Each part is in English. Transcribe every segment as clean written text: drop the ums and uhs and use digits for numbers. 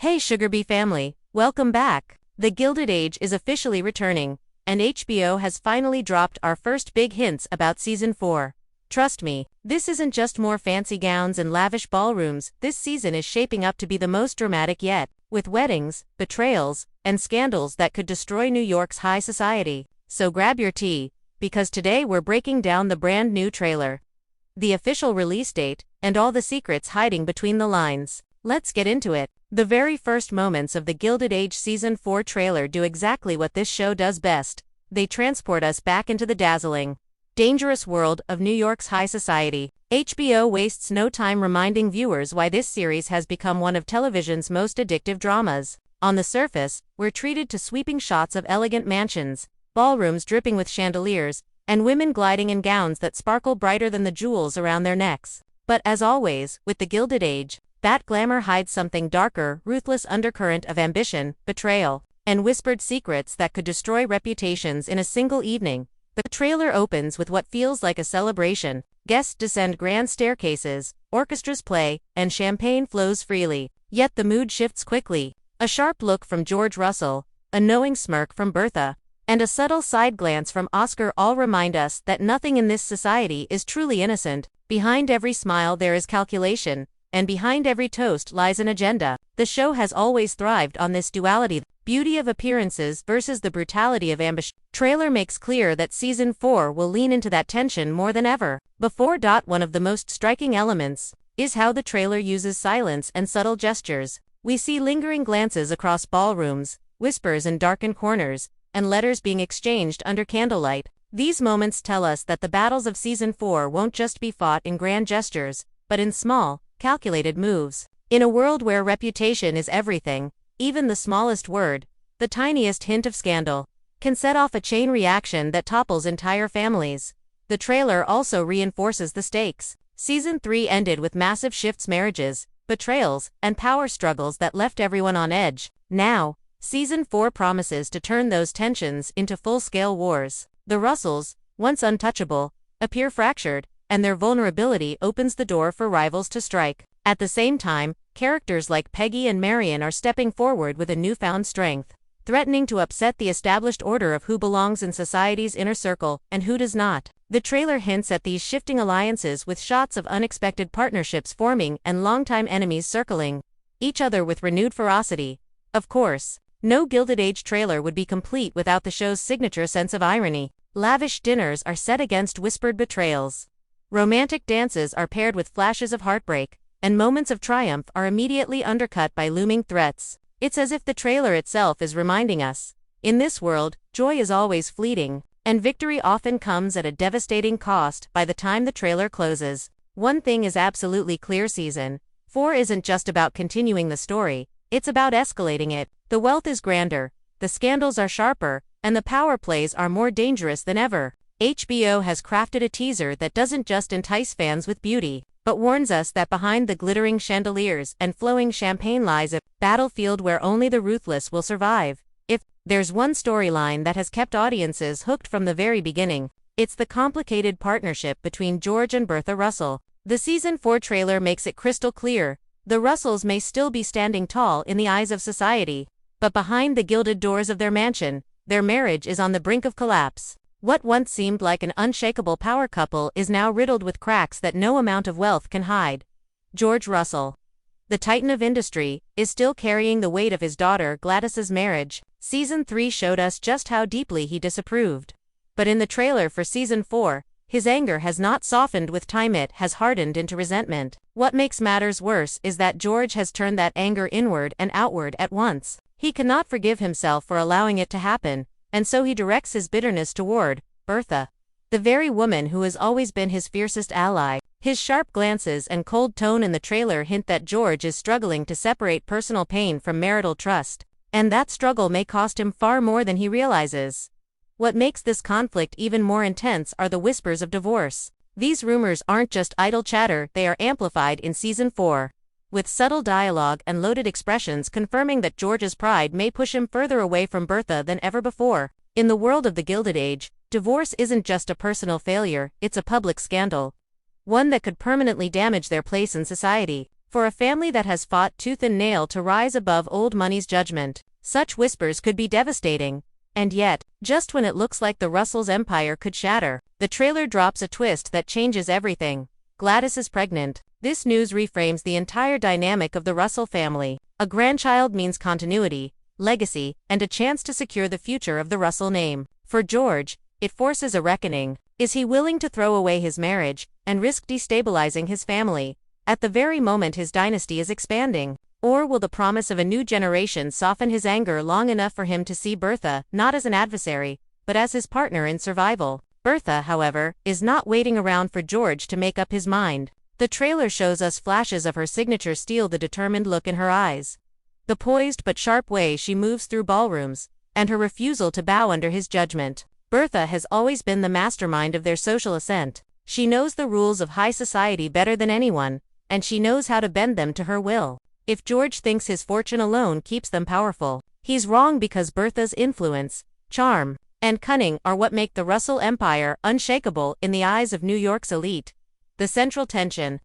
Hey Sugarbee family, welcome back. The Gilded Age is officially returning, and HBO has finally dropped our first big hints about Season 4. Trust me, this isn't just more fancy gowns and lavish ballrooms. This season is shaping up to be the most dramatic yet, with weddings, betrayals, and scandals that could destroy New York's high society. So grab your tea, because today we're breaking down the brand new trailer, the official release date, and all the secrets hiding between the lines. Let's get into it. The very first moments of the Gilded Age Season 4 trailer do exactly what this show does best. They transport us back into the dazzling, dangerous world of New York's high society. HBO wastes no time reminding viewers why this series has become one of television's most addictive dramas. On the surface, we're treated to sweeping shots of elegant mansions, ballrooms dripping with chandeliers, and women gliding in gowns that sparkle brighter than the jewels around their necks. But as always, with the Gilded Age, that glamour hides something darker, ruthless undercurrent of ambition, betrayal, and whispered secrets that could destroy reputations in a single evening. The trailer opens with what feels like a celebration. Guests descend grand staircases, orchestras play, and champagne flows freely. Yet the mood shifts quickly. A sharp look from George Russell, a knowing smirk from Bertha, and a subtle side glance from Oscar all remind us that nothing in this society is truly innocent. Behind every smile there is calculation, and behind every toast lies an agenda. The show has always thrived on this duality, beauty of appearances versus the brutality of ambition. Trailer makes clear that Season 4 will lean into that tension more than ever. One of the most striking elements is how the trailer uses silence and subtle gestures. We see lingering glances across ballrooms, whispers in darkened corners, and letters being exchanged under candlelight. These moments tell us that the battles of Season 4 won't just be fought in grand gestures, but in small, calculated moves. In a world where reputation is everything, even the smallest word, the tiniest hint of scandal, can set off a chain reaction that topples entire families. The trailer also reinforces the stakes. Season 3 ended with massive shifts, marriages, betrayals, and power struggles that left everyone on edge. Now, Season 4 promises to turn those tensions into full-scale wars. The Russells, once untouchable, appear fractured, and their vulnerability opens the door for rivals to strike. At the same time, characters like Peggy and Marion are stepping forward with a newfound strength, threatening to upset the established order of who belongs in society's inner circle and who does not. The trailer hints at these shifting alliances with shots of unexpected partnerships forming and longtime enemies circling each other with renewed ferocity. Of course, no Gilded Age trailer would be complete without the show's signature sense of irony. Lavish dinners are set against whispered betrayals. Romantic dances are paired with flashes of heartbreak, and moments of triumph are immediately undercut by looming threats. It's as if the trailer itself is reminding us, in this world, joy is always fleeting, and victory often comes at a devastating cost. By the time the trailer closes, one thing is absolutely clear: Season 4 isn't just about continuing the story, it's about escalating it. The wealth is grander, the scandals are sharper, and the power plays are more dangerous than ever. HBO has crafted a teaser that doesn't just entice fans with beauty, but warns us that behind the glittering chandeliers and flowing champagne lies a battlefield where only the ruthless will survive. If there's one storyline that has kept audiences hooked from the very beginning, it's the complicated partnership between George and Bertha Russell. The Season 4 trailer makes it crystal clear: the Russells may still be standing tall in the eyes of society, but behind the gilded doors of their mansion, their marriage is on the brink of collapse. What once seemed like an unshakable power couple is now riddled with cracks that no amount of wealth can hide. George Russell, the titan of industry, is still carrying the weight of his daughter Gladys's marriage. Season 3 showed us just how deeply he disapproved. But in the trailer for Season 4, his anger has not softened with time, it has hardened into resentment. What makes matters worse is that George has turned that anger inward and outward at once. He cannot forgive himself for allowing it to happen, and so he directs his bitterness toward Bertha, the very woman who has always been his fiercest ally. His sharp glances and cold tone in the trailer hint that George is struggling to separate personal pain from marital trust, and that struggle may cost him far more than he realizes. What makes this conflict even more intense are the whispers of divorce. These rumors aren't just idle chatter, they are amplified in Season 4, with subtle dialogue and loaded expressions confirming that George's pride may push him further away from Bertha than ever before. In the world of the Gilded Age, divorce isn't just a personal failure, it's a public scandal, one that could permanently damage their place in society. For a family that has fought tooth and nail to rise above old money's judgment, such whispers could be devastating. And yet, just when it looks like the Russells' empire could shatter, the trailer drops a twist that changes everything. Gladys is pregnant. This news reframes the entire dynamic of the Russell family. A grandchild means continuity, legacy, and a chance to secure the future of the Russell name. For George, it forces a reckoning. Is he willing to throw away his marriage and risk destabilizing his family at the very moment his dynasty is expanding? Or will the promise of a new generation soften his anger long enough for him to see Bertha not as an adversary, but as his partner in survival? Bertha, however, is not waiting around for George to make up his mind. The trailer shows us flashes of her signature steal the determined look in her eyes, the poised but sharp way she moves through ballrooms, and her refusal to bow under his judgment. Bertha has always been the mastermind of their social ascent. She knows the rules of high society better than anyone, and she knows how to bend them to her will. If George thinks his fortune alone keeps them powerful, he's wrong, because Bertha's influence, charm, and cunning are what make the Russell empire unshakable in the eyes of New York's elite. The central tension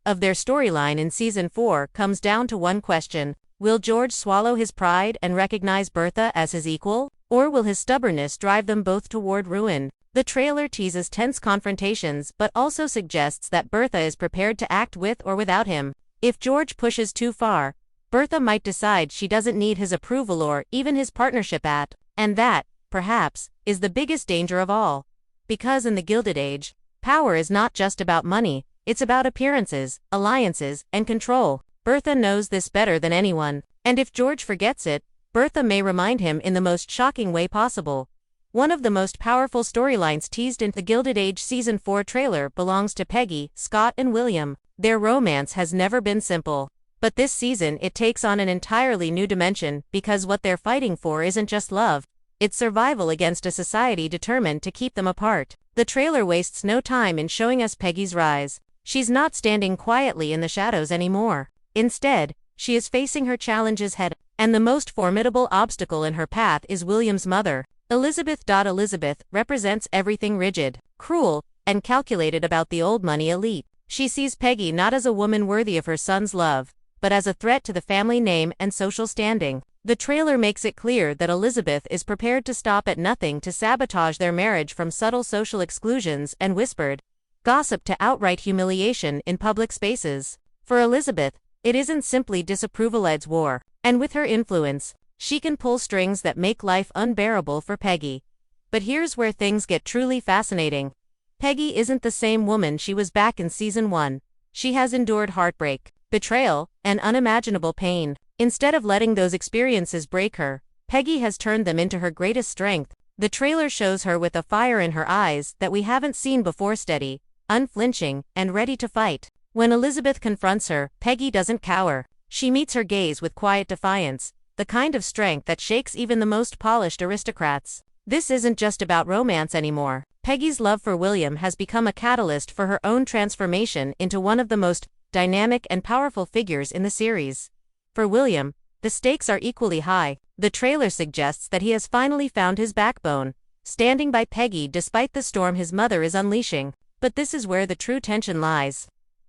of their storyline in Season 4 comes down to one question: will George swallow his pride and recognize Bertha as his equal? Or will his stubbornness drive them both toward ruin? The trailer teases tense confrontations but also suggests that Bertha is prepared to act with or without him. If George pushes too far, Bertha might decide she doesn't need his approval or even his partnership and that, perhaps, is the biggest danger of all. Because in the Gilded Age, power is not just about money, it's about appearances, alliances, and control. Bertha knows this better than anyone, and if George forgets it, Bertha may remind him in the most shocking way possible. One of the most powerful storylines teased in the Gilded Age Season 4 trailer belongs to Peggy, Scott, and William. Their romance has never been simple. But this season it takes on an entirely new dimension, because what they're fighting for isn't just love, it's survival against a society determined to keep them apart. The trailer wastes no time in showing us Peggy's rise. She's not standing quietly in the shadows anymore. Instead, she is facing her challenges head, and the most formidable obstacle in her path is William's mother. Elizabeth. Elizabeth represents everything rigid, cruel, and calculated about the old money elite. She sees Peggy not as a woman worthy of her son's love, but as a threat to the family name and social standing. The trailer makes it clear that Elizabeth is prepared to stop at nothing to sabotage their marriage, from subtle social exclusions and whispered gossip to outright humiliation in public spaces. For Elizabeth, it isn't simply disapproval, it's war, and with her influence, she can pull strings that make life unbearable for Peggy. But here's where things get truly fascinating. Peggy isn't the same woman she was back in Season 1. She has endured heartbreak, betrayal, and unimaginable pain. Instead of letting those experiences break her, Peggy has turned them into her greatest strength. The trailer shows her with a fire in her eyes that we haven't seen before, steady, unflinching, and ready to fight. When Elizabeth confronts her, Peggy doesn't cower. She meets her gaze with quiet defiance, the kind of strength that shakes even the most polished aristocrats. This isn't just about romance anymore. Peggy's love for William has become a catalyst for her own transformation into one of the most dynamic and powerful figures in the series. For William, the stakes are equally high. The trailer suggests that he has finally found his backbone, standing by Peggy despite the storm his mother is unleashing. But this is where the true tension lies.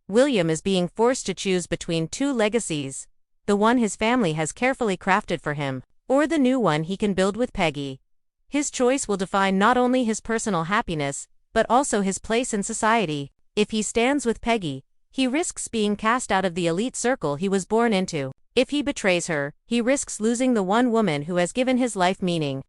William is being forced to choose between two legacies: the one his family has carefully crafted for him, or the new one he can build with Peggy. His choice will define not only his personal happiness, but also his place in society. If he stands with Peggy, he risks being cast out of the elite circle he was born into. If he betrays her, he risks losing the one woman who has given his life meaning.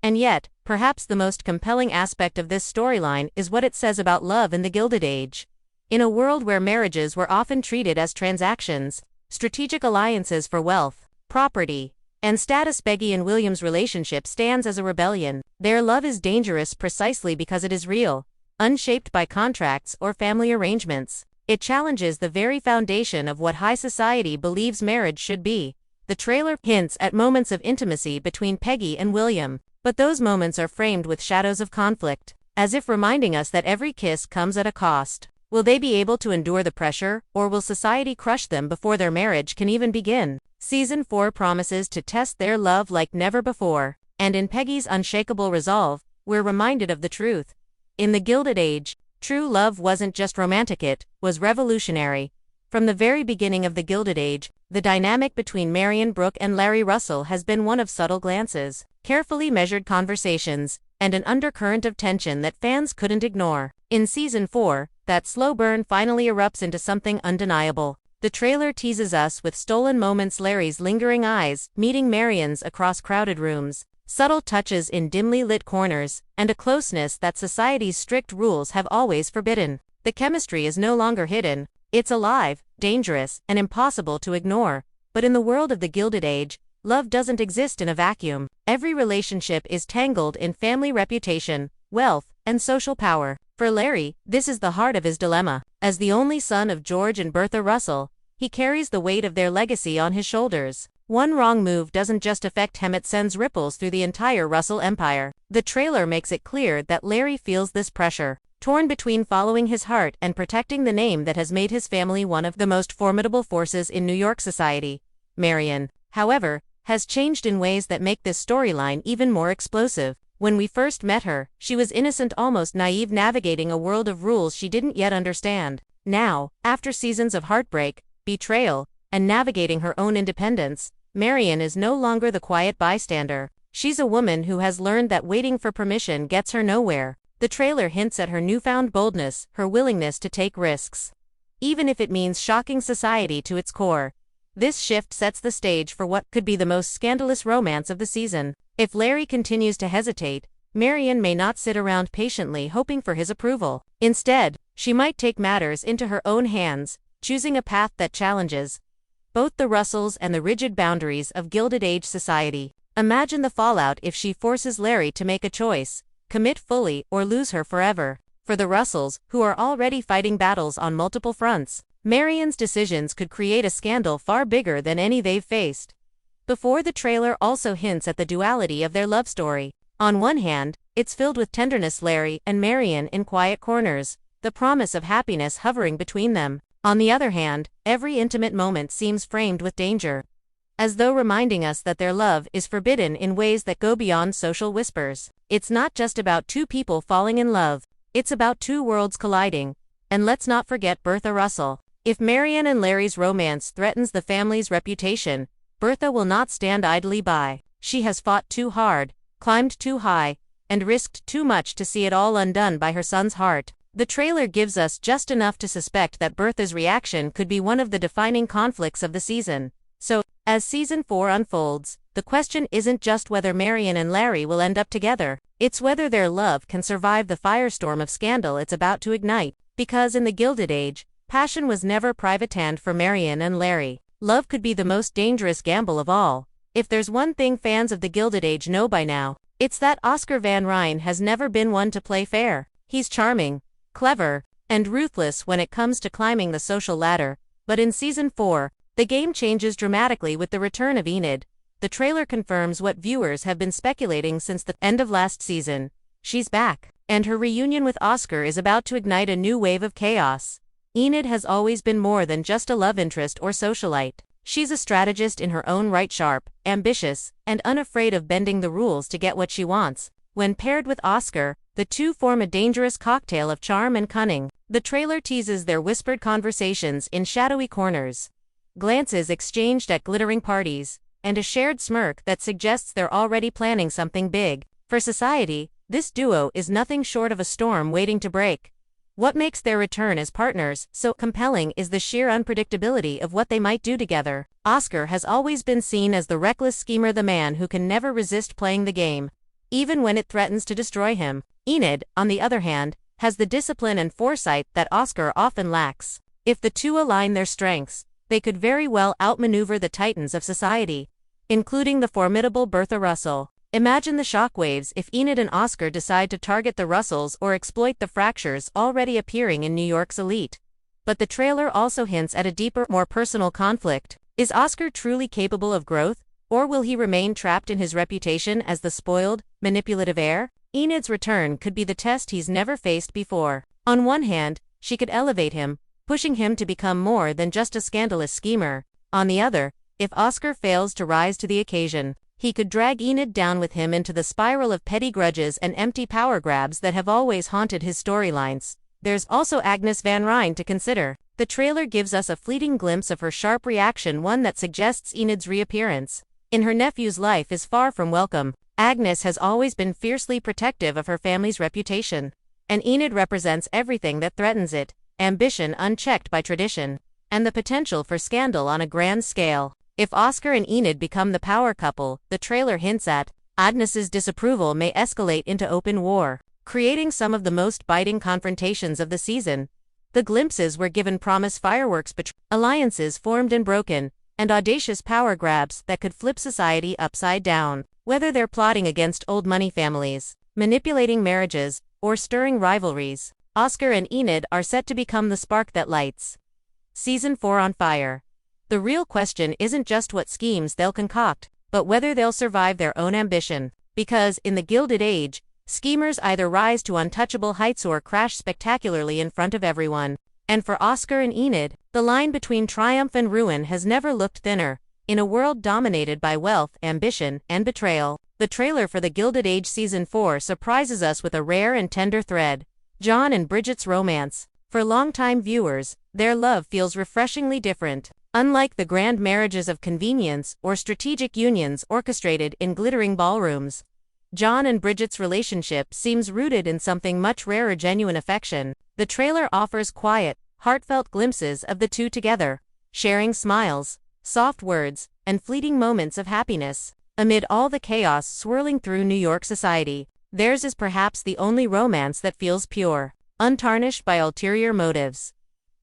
And yet, perhaps the most compelling aspect of this storyline is what it says about love in the Gilded Age. In a world where marriages were often treated as transactions, strategic alliances for wealth, property, and status, Peggy and William's relationship stands as a rebellion. Their love is dangerous precisely because it is real, unshaped by contracts or family arrangements. It challenges the very foundation of what high society believes marriage should be. The trailer hints at moments of intimacy between Peggy and William, but those moments are framed with shadows of conflict, as if reminding us that every kiss comes at a cost. Will they be able to endure the pressure, or will society crush them before their marriage can even begin? Season 4 promises to test their love like never before, and in Peggy's unshakable resolve, we're reminded of the truth. In the Gilded Age, true love wasn't just romantic, it was revolutionary. From the very beginning of the Gilded Age, the dynamic between Marion Brooke and Larry Russell has been one of subtle glances, carefully measured conversations, and an undercurrent of tension that fans couldn't ignore. In Season 4, that slow burn finally erupts into something undeniable. The trailer teases us with stolen moments, Larry's lingering eyes meeting Marion's across crowded rooms, subtle touches in dimly lit corners, and a closeness that society's strict rules have always forbidden. The chemistry is no longer hidden. It's alive, dangerous, and impossible to ignore. But in the world of the Gilded Age, love doesn't exist in a vacuum. Every relationship is tangled in family reputation, wealth, and social power. For Larry, this is the heart of his dilemma. As the only son of George and Bertha Russell, he carries the weight of their legacy on his shoulders. One wrong move doesn't just affect him, it sends ripples through the entire Russell empire. The trailer makes it clear that Larry feels this pressure, torn between following his heart and protecting the name that has made his family one of the most formidable forces in New York society. Marion, however, has changed in ways that make this storyline even more explosive. When we first met her, she was innocent, almost naive, navigating a world of rules she didn't yet understand. Now, after seasons of heartbreak, betrayal, and navigating her own independence, Marion is no longer the quiet bystander. She's a woman who has learned that waiting for permission gets her nowhere. The trailer hints at her newfound boldness, her willingness to take risks, even if it means shocking society to its core. This shift sets the stage for what could be the most scandalous romance of the season. If Larry continues to hesitate, Marion may not sit around patiently hoping for his approval. Instead, she might take matters into her own hands, choosing a path that challenges both the Russells and the rigid boundaries of Gilded Age society. Imagine the fallout if she forces Larry to make a choice: commit fully or lose her forever. For the Russells, who are already fighting battles on multiple fronts, Marion's decisions could create a scandal far bigger than any they've faced before. The trailer also hints at the duality of their love story. On one hand, it's filled with tenderness, Larry and Marion in quiet corners, the promise of happiness hovering between them. On the other hand, every intimate moment seems framed with danger, as though reminding us that their love is forbidden in ways that go beyond social whispers. It's not just about two people falling in love, it's about two worlds colliding. And let's not forget Bertha Russell. If Marion and Larry's romance threatens the family's reputation, Bertha will not stand idly by. She has fought too hard, climbed too high, and risked too much to see it all undone by her son's heart. The trailer gives us just enough to suspect that Bertha's reaction could be one of the defining conflicts of the season. So, as Season 4 unfolds, the question isn't just whether Marion and Larry will end up together, it's whether their love can survive the firestorm of scandal it's about to ignite. Because in the Gilded Age, passion was never privatand for Marion and Larry. Love could be the most dangerous gamble of all. If there's one thing fans of the Gilded Age know by now, it's that Oscar Van Ryn has never been one to play fair. He's charming, clever, and ruthless when it comes to climbing the social ladder. But in Season 4, the game changes dramatically with the return of Enid. The trailer confirms what viewers have been speculating since the end of last season. She's back, and her reunion with Oscar is about to ignite a new wave of chaos. Enid has always been more than just a love interest or socialite. She's a strategist in her own right, sharp, ambitious, and unafraid of bending the rules to get what she wants. When paired with Oscar, the two form a dangerous cocktail of charm and cunning. The trailer teases their whispered conversations in shadowy corners, glances exchanged at glittering parties, and a shared smirk that suggests they're already planning something big. For society, this duo is nothing short of a storm waiting to break. What makes their return as partners so compelling is the sheer unpredictability of what they might do together. Oscar has always been seen as the reckless schemer, the man who can never resist playing the game, even when it threatens to destroy him. Enid, on the other hand, has the discipline and foresight that Oscar often lacks. If the two align their strengths, they could very well outmaneuver the titans of society, including the formidable Bertha Russell. Imagine the shockwaves if Enid and Oscar decide to target the Russells or exploit the fractures already appearing in New York's elite. But the trailer also hints at a deeper, more personal conflict. Is Oscar truly capable of growth, or will he remain trapped in his reputation as the spoiled, manipulative heir? Enid's return could be the test he's never faced before. On one hand, she could elevate him, pushing him to become more than just a scandalous schemer. On the other, if Oscar fails to rise to the occasion, he could drag Enid down with him into the spiral of petty grudges and empty power grabs that have always haunted his storylines. there's also Agnes Van Ryn to consider. The trailer gives us a fleeting glimpse of her sharp reaction, one that suggests Enid's reappearance in her nephew's life is far from welcome. Agnes has always been fiercely protective of her family's reputation, and Enid represents everything that threatens it: ambition unchecked by tradition, and the potential for scandal on a grand scale. If Oscar and Enid become the power couple the trailer hints at, Agnes's disapproval may escalate into open war, creating some of the most biting confrontations of the season. The glimpses we're given promise fireworks, alliances formed and broken, and audacious power grabs that could flip society upside down. Whether they're plotting against old money families, manipulating marriages, or stirring rivalries, Oscar and Enid are set to become the spark that lights Season 4 on fire. The real question isn't just what schemes they'll concoct, but whether they'll survive their own ambition. Because, in the Gilded Age, schemers either rise to untouchable heights or crash spectacularly in front of everyone. And for Oscar and Enid, the line between triumph and ruin has never looked thinner. In a world dominated by wealth, ambition, and betrayal, the trailer for the Gilded Age Season 4 surprises us with a rare and tender thread: John and Bridget's romance. For longtime viewers, their love feels refreshingly different. Unlike the grand marriages of convenience or strategic unions orchestrated in glittering ballrooms, John and Bridget's relationship seems rooted in something much rarer: genuine affection. The trailer offers quiet, heartfelt glimpses of the two together, sharing smiles, soft words, and fleeting moments of happiness. Amid all the chaos swirling through New York society, theirs is perhaps the only romance that feels pure, untarnished by ulterior motives.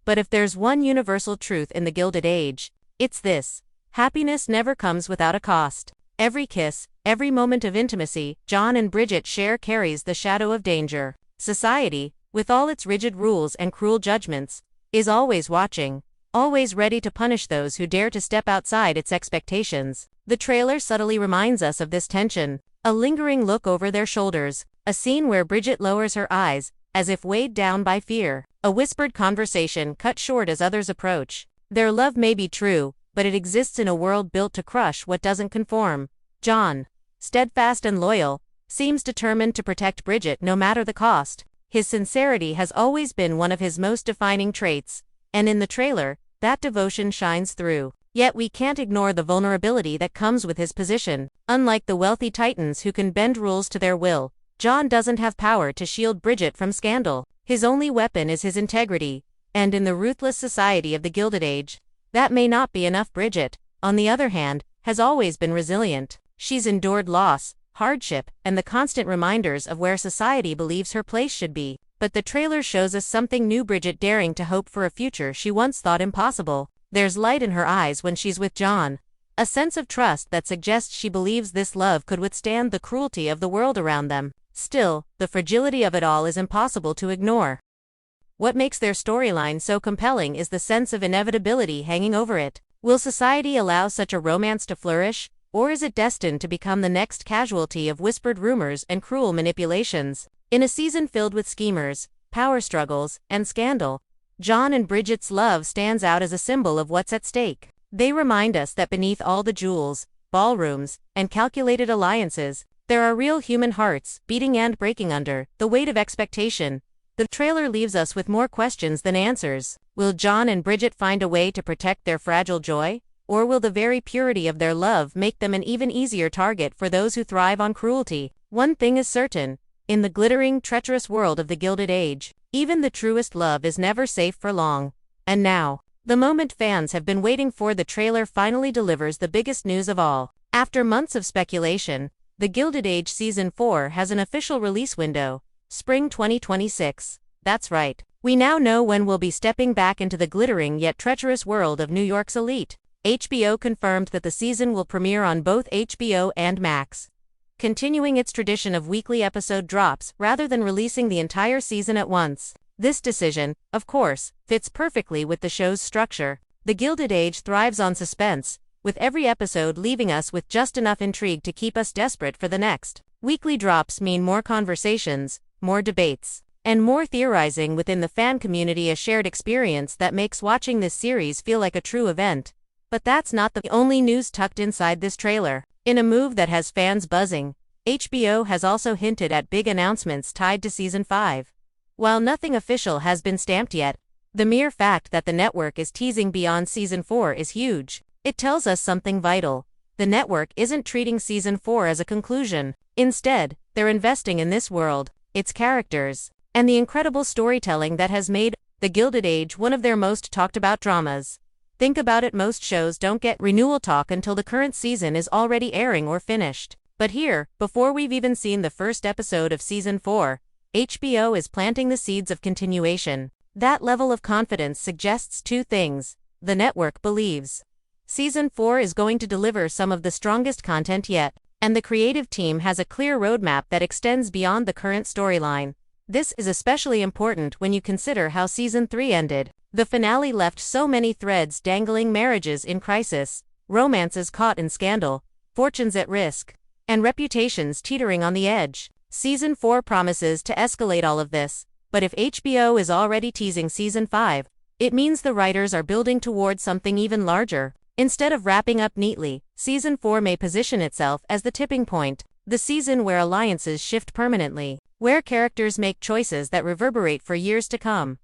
But if there's one universal truth in the Gilded Age, it's this: happiness never comes without a cost. Every kiss, every moment of intimacy John and Bridget share carries the shadow of danger. Society, with all its rigid rules and cruel judgments, is always watching, always ready to punish those who dare to step outside its expectations. The trailer subtly reminds us of this tension: a lingering look over their shoulders, a scene where Bridget lowers her eyes, as if weighed down by fear, a whispered conversation cut short as others approach. Their love may be true, but it exists in a world built to crush what doesn't conform. John, steadfast and loyal, seems determined to protect Bridget no matter the cost. His sincerity has always been one of his most defining traits, and in the trailer, that devotion shines through. Yet we can't ignore the vulnerability that comes with his position. Unlike the wealthy titans who can bend rules to their will, John doesn't have power to shield Bridget from scandal. His only weapon is his integrity, and in the ruthless society of the Gilded Age, that may not be enough. Bridget, on the other hand, has always been resilient. She's endured loss, hardship, and the constant reminders of where society believes her place should be. But the trailer shows us something new: Bridget daring to hope for a future she once thought impossible. There's light in her eyes when she's with John, a sense of trust that suggests she believes this love could withstand the cruelty of the world around them. Still, the fragility of it all is impossible to ignore. What makes their storyline so compelling is the sense of inevitability hanging over it. Will society allow such a romance to flourish, or is it destined to become the next casualty of whispered rumors and cruel manipulations? In a season filled with schemers, power struggles, and scandal, John and Bridget's love stands out as a symbol of what's at stake. They remind us that beneath all the jewels, ballrooms, and calculated alliances, there are real human hearts, beating and breaking under the weight of expectation. The trailer leaves us with more questions than answers. Will John and Bridget find a way to protect their fragile joy? Or will the very purity of their love make them an even easier target for those who thrive on cruelty? One thing is certain: in the glittering, treacherous world of the Gilded Age, even the truest love is never safe for long. And now, the moment fans have been waiting for: the trailer finally delivers the biggest news of all. After months of speculation, the Gilded Age Season 4 has an official release window: Spring 2026. That's right. We now know when we'll be stepping back into the glittering yet treacherous world of New York's elite. HBO confirmed that the season will premiere on both HBO and Max, continuing its tradition of weekly episode drops rather than releasing the entire season at once. This decision, of course, fits perfectly with the show's structure. The Gilded Age thrives on suspense, with every episode leaving us with just enough intrigue to keep us desperate for the next. Weekly drops mean more conversations, more debates, and more theorizing within the fan community, a shared experience that makes watching this series feel like a true event. But that's not the only news tucked inside this trailer. In a move that has fans buzzing, HBO has also hinted at big announcements tied to Season 5. While nothing official has been stamped yet, the mere fact that the network is teasing beyond Season 4 is huge. It tells us something vital. The network isn't treating Season 4 as a conclusion. Instead, they're investing in this world, its characters, and the incredible storytelling that has made The Gilded Age one of their most talked about dramas. Think about it, most shows don't get renewal talk until the current season is already airing or finished. But here, before we've even seen the first episode of Season 4, HBO is planting the seeds of continuation. That level of confidence suggests two things. The network believes Season 4 is going to deliver some of the strongest content yet, and the creative team has a clear roadmap that extends beyond the current storyline. This is especially important when you consider how Season 3 ended. The finale left so many threads dangling: marriages in crisis, romances caught in scandal, fortunes at risk, and reputations teetering on the edge. Season 4 promises to escalate all of this, but if HBO is already teasing Season 5, it means the writers are building towards something even larger. Instead of wrapping up neatly, Season 4 may position itself as the tipping point, the season where alliances shift permanently, where characters make choices that reverberate for years to come.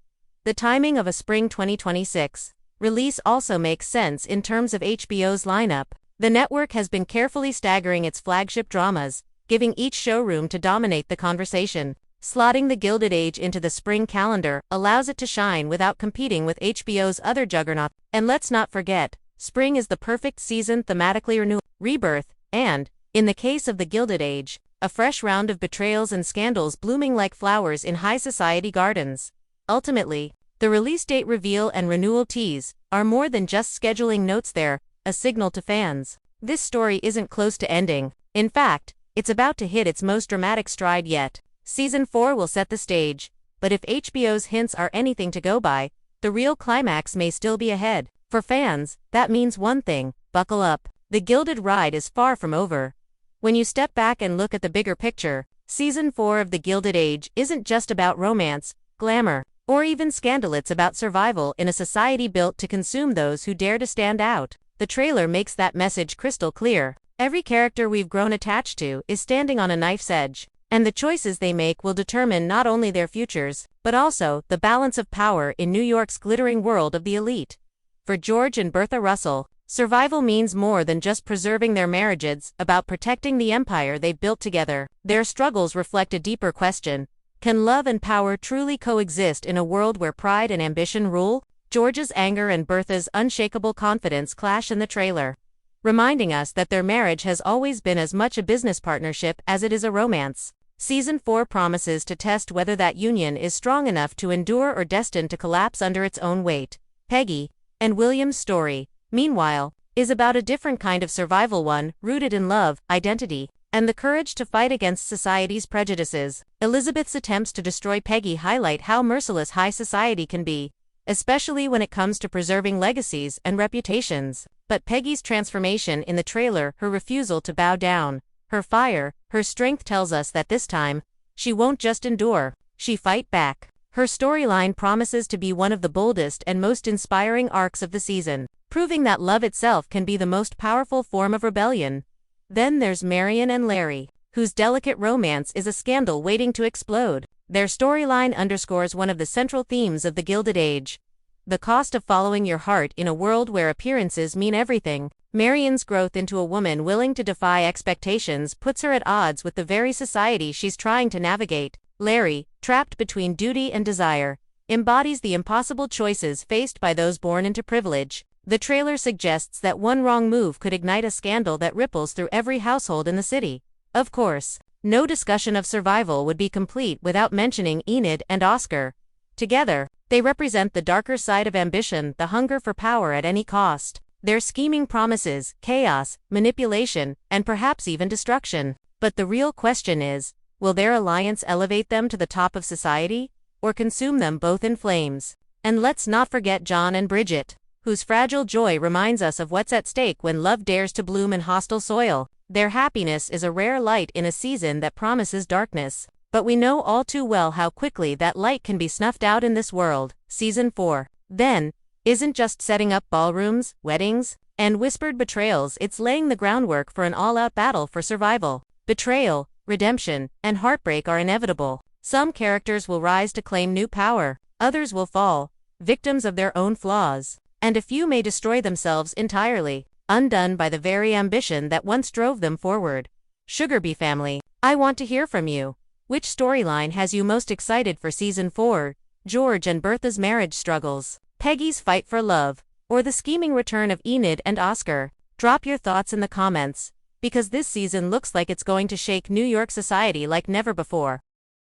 The timing of a spring 2026 release also makes sense in terms of HBO's lineup. The network has been carefully staggering its flagship dramas, giving each show room to dominate the conversation. Slotting The Gilded Age into the spring calendar allows it to shine without competing with HBO's other juggernaut. And let's not forget, spring is the perfect season, thematically renewal, rebirth, and, in the case of The Gilded Age, a fresh round of betrayals and scandals blooming like flowers in high society gardens. Ultimately, the release date reveal and renewal tease are more than just scheduling notes, they're a signal to fans. This story isn't close to ending. In fact, it's about to hit its most dramatic stride yet. Season 4 will set the stage, but if HBO's hints are anything to go by, the real climax may still be ahead. For fans, that means one thing: buckle up. The Gilded Ride is far from over. When you step back and look at the bigger picture, Season 4 of The Gilded Age isn't just about romance, glamour, or even scandal. It's about survival in a society built to consume those who dare to stand out. The trailer makes that message crystal clear. Every character we've grown attached to is standing on a knife's edge, and the choices they make will determine not only their futures, but also the balance of power in New York's glittering world of the elite. For George and Bertha Russell, survival means more than just preserving their marriage. It's about protecting the empire they've built together. Their struggles reflect a deeper question: can love and power truly coexist in a world where pride and ambition rule? George's anger and Bertha's unshakable confidence clash in the trailer, reminding us that their marriage has always been as much a business partnership as it is a romance. Season 4 promises to test whether that union is strong enough to endure or destined to collapse under its own weight. Peggy and William's story, meanwhile, is about a different kind of survival, one rooted in love, identity, and the courage to fight against society's prejudices. Elizabeth's attempts to destroy Peggy highlight how merciless high society can be, especially when it comes to preserving legacies and reputations. But Peggy's transformation in the trailer, her refusal to bow down, her fire, her strength tells us that this time, she won't just endure, she fight back. Her storyline promises to be one of the boldest and most inspiring arcs of the season, proving that love itself can be the most powerful form of rebellion. Then there's Marian and Larry, whose delicate romance is a scandal waiting to explode. Their storyline underscores one of the central themes of The Gilded Age: the cost of following your heart in a world where appearances mean everything. Marian's growth into a woman willing to defy expectations puts her at odds with the very society she's trying to navigate. Larry, trapped between duty and desire, embodies the impossible choices faced by those born into privilege. The trailer suggests that one wrong move could ignite a scandal that ripples through every household in the city. Of course, no discussion of survival would be complete without mentioning Enid and Oscar. Together, they represent the darker side of ambition, the hunger for power at any cost. Their scheming promises chaos, manipulation, and perhaps even destruction. But the real question is, will their alliance elevate them to the top of society, or consume them both in flames? And let's not forget John and Bridget, whose fragile joy reminds us of what's at stake when love dares to bloom in hostile soil. Their happiness is a rare light in a season that promises darkness. But we know all too well how quickly that light can be snuffed out in this world. Season 4, then, isn't just setting up ballrooms, weddings, and whispered betrayals. It's laying the groundwork for an all-out battle for survival. Betrayal, redemption, and heartbreak are inevitable. Some characters will rise to claim new power, others will fall, victims of their own flaws, and a few may destroy themselves entirely, undone by the very ambition that once drove them forward. Sugar Bee family, I want to hear from you. Which storyline has you most excited for Season 4? George and Bertha's marriage struggles, Peggy's fight for love, or the scheming return of Enid and Oscar? Drop your thoughts in the comments, because this season looks like it's going to shake New York society like never before.